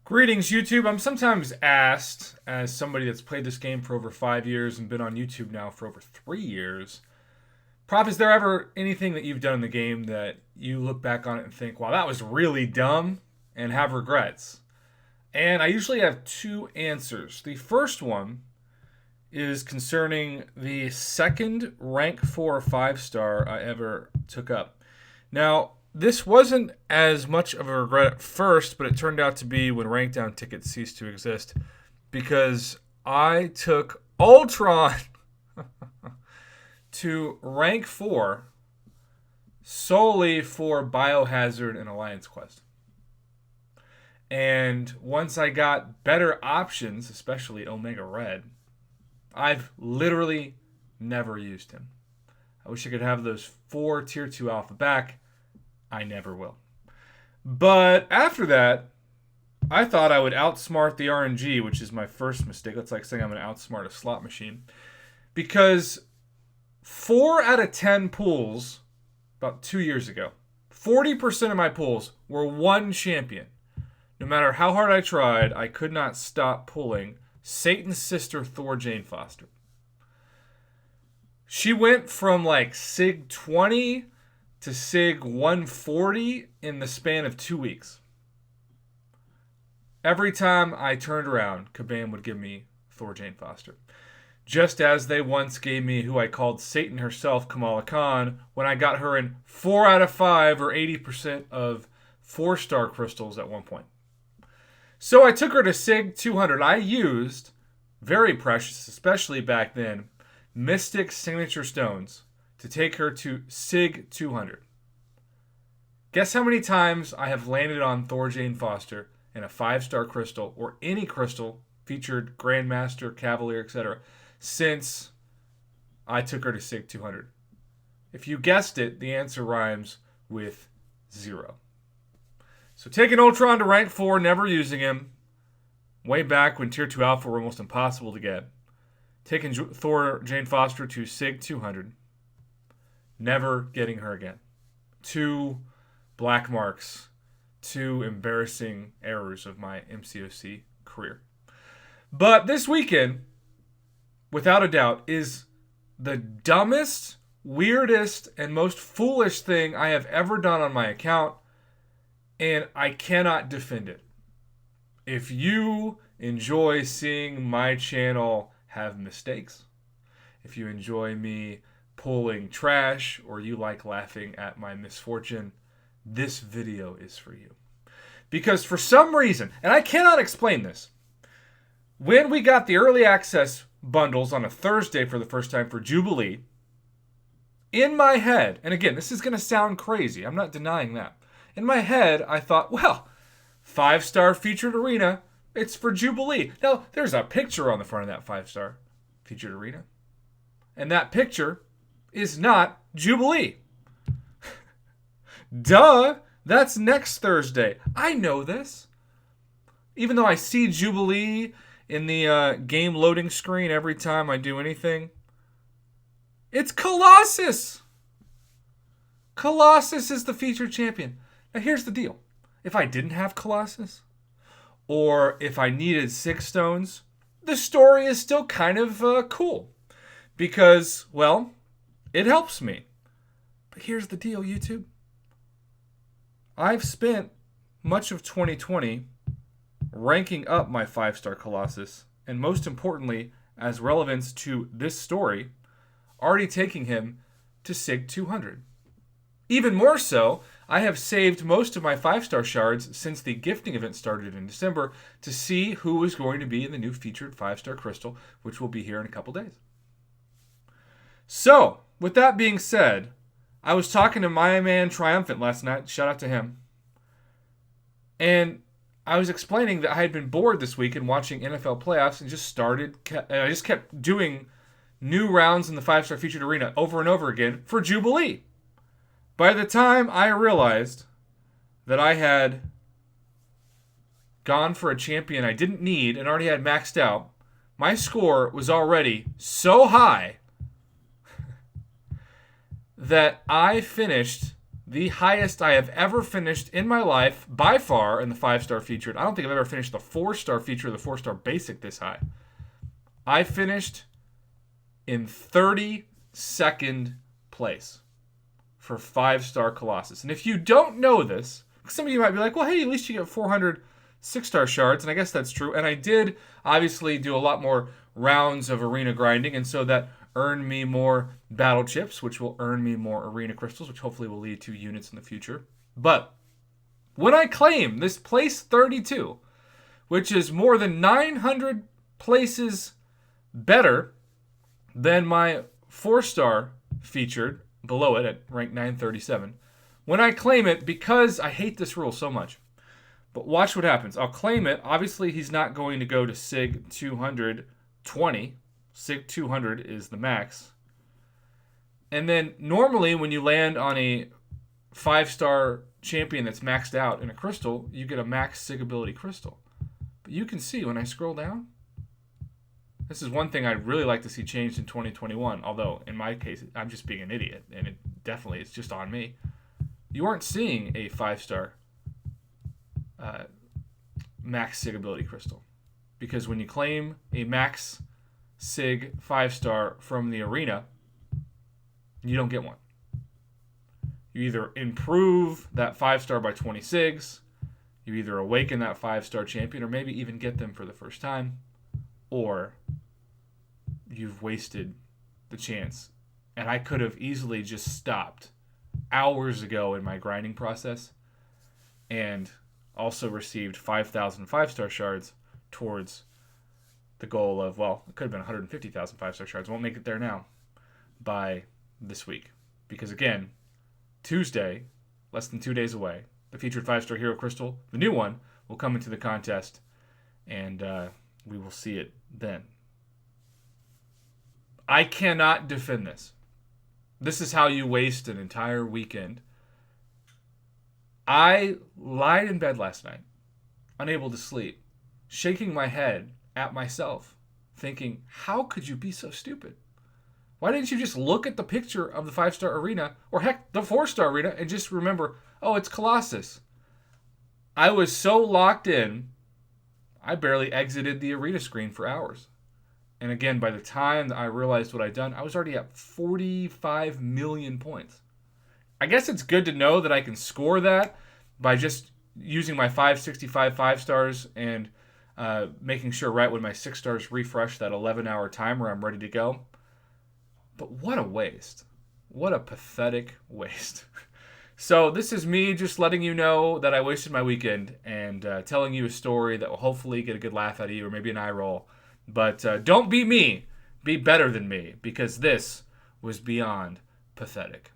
Greetings, YouTube. I'm sometimes asked, as somebody that's played this game for over 5 years and been on YouTube now for over 3 years, Prof, is there ever anything that you've done in the game that you look back on it and think, wow, that was really dumb, and have regrets? And I usually have two answers. The first one is concerning the second rank 4 or 5-star I ever took up. Now, this wasn't as much of a regret at first, but it turned out to be when rank down tickets ceased to exist, because I took Ultron to rank 4 solely for Biohazard and Alliance Quest. And once I got better options, especially Omega Red, I've literally never used him. I wish I could have those 4 tier 2 alpha back. I never will. But after that, I thought I would outsmart the RNG, which is my first mistake. That's like saying I'm going to outsmart a slot machine. Because 4 out of 10 pools, about 2 years ago, 40% of my pools were one champion. No matter how hard I tried, I could not stop pulling Satan's sister, Thor Jane Foster. She went from like SIG 20 to SIG 140 in the span of 2 weeks. Every time I turned around, Kabam would give me Thor Jane Foster. Just as they once gave me who I called Satan herself, Kamala Khan, when I got her in 4 out of 5 or 80% of 4-star crystals at one point. So I took her to SIG 200. I used, very precious, especially back then, Mystic Signature Stones to take her to SIG 200. Guess how many times I have landed on Thor Jane Foster in a 5-star crystal or any crystal featured Grandmaster, Cavalier, etc. since I took her to SIG 200. If you guessed it, the answer rhymes with 0. So taking Ultron to rank 4, never using him, way back when tier 2 alpha were almost impossible to get. Taking Thor Jane Foster to SIG 200, never getting her again. 2 black marks, 2 embarrassing errors of my MCOC career. But this weekend, without a doubt, is the dumbest, weirdest, and most foolish thing I have ever done on my account, and I cannot defend it. If you enjoy seeing my channel have mistakes, if you enjoy me pulling trash, or you like laughing at my misfortune, this video is for you. Because for some reason, and I cannot explain this, when we got the early access bundles on a Thursday for the first time for Jubilee, in my head, and again, this is going to sound crazy, I'm not denying that. In my head, I thought, well, 5-star featured arena, it's for Jubilee. Now, there's a picture on the front of that 5-star featured arena. And that picture is not Jubilee. Duh, that's next Thursday. I know this. Even though I see Jubilee in the game loading screen every time I do anything, it's Colossus. Colossus is the featured champion. Now, here's the deal. If I didn't have Colossus, or if I needed 6 stones, the story is still kind of cool. Because, well, it helps me. But here's the deal, YouTube. I've spent much of 2020 ranking up my 5-star Colossus, and most importantly, as relevance to this story, already taking him to SIG 200. Even more so, I have saved most of my 5-star shards since the gifting event started in December to see who is going to be in the new featured 5-star crystal, which will be here in a couple days. So, with that being said, I was talking to my man Triumphant last night, shout out to him, and I was explaining that I had been bored this week and watching NFL playoffs and I just kept doing new rounds in the 5-star featured arena over and over again for Jubilee. By the time I realized that I had gone for a champion I didn't need and already had maxed out, my score was already so high that I finished the highest I have ever finished in my life, by far, in the 5-star featured. I don't think I've ever finished the 4-star feature or the 4-star basic this high. I finished in 32nd place for 5-star Colossus. And if you don't know this, some of you might be like, well, hey, at least you get 400 6-star shards, and I guess that's true. And I did obviously do a lot more rounds of arena grinding, and so that earned me more battle chips, which will earn me more arena crystals, which hopefully will lead to units in the future. But when I claim this place 32, which is more than 900 places better than my 4-star featured below it at rank 937, when I claim it, because I hate this rule so much, but watch what happens. I'll claim it. Obviously, he's not going to go to SIG 220. SIG 200 is the max. And then normally when you land on a 5-star champion that's maxed out in a crystal, you get a max SIG ability crystal. But you can see when I scroll down, this is one thing I'd really like to see changed in 2021. Although, in my case, I'm just being an idiot. And it definitely is just on me. You aren't seeing a 5-star max SIG ability crystal. Because when you claim a max SIG 5-star from the arena, you don't get one. You either improve that 5-star by 20 SIGs, you either awaken that 5-star champion, or maybe even get them for the first time, or you've wasted the chance. And I could have easily just stopped hours ago in my grinding process and also received 5,000 5-star shards towards the goal of, well, it could have been 150,000 5-star shards. I won't make it there now by this week. Because again, Tuesday, less than 2 days away, the featured 5-star hero crystal, the new one, will come into the contest, and we will see it then. I cannot defend this. This is how you waste an entire weekend. I lied in bed last night, unable to sleep, shaking my head at myself, thinking, how could you be so stupid? Why didn't you just look at the picture of the 5-star arena, or heck, the 4-star arena, and just remember, oh, it's Colossus. I was so locked in, I barely exited the arena screen for hours. And again, by the time that I realized what I'd done, I was already at 45 million points. I guess it's good to know that I can score that by just using my 565 5-stars and making sure right when my 6-stars refresh that 11-hour timer, I'm ready to go. But what a waste. What a pathetic waste. So this is me just letting you know that I wasted my weekend and telling you a story that will hopefully get a good laugh out of you or maybe an eye roll. But don't be me. Be better than me, because this was beyond pathetic.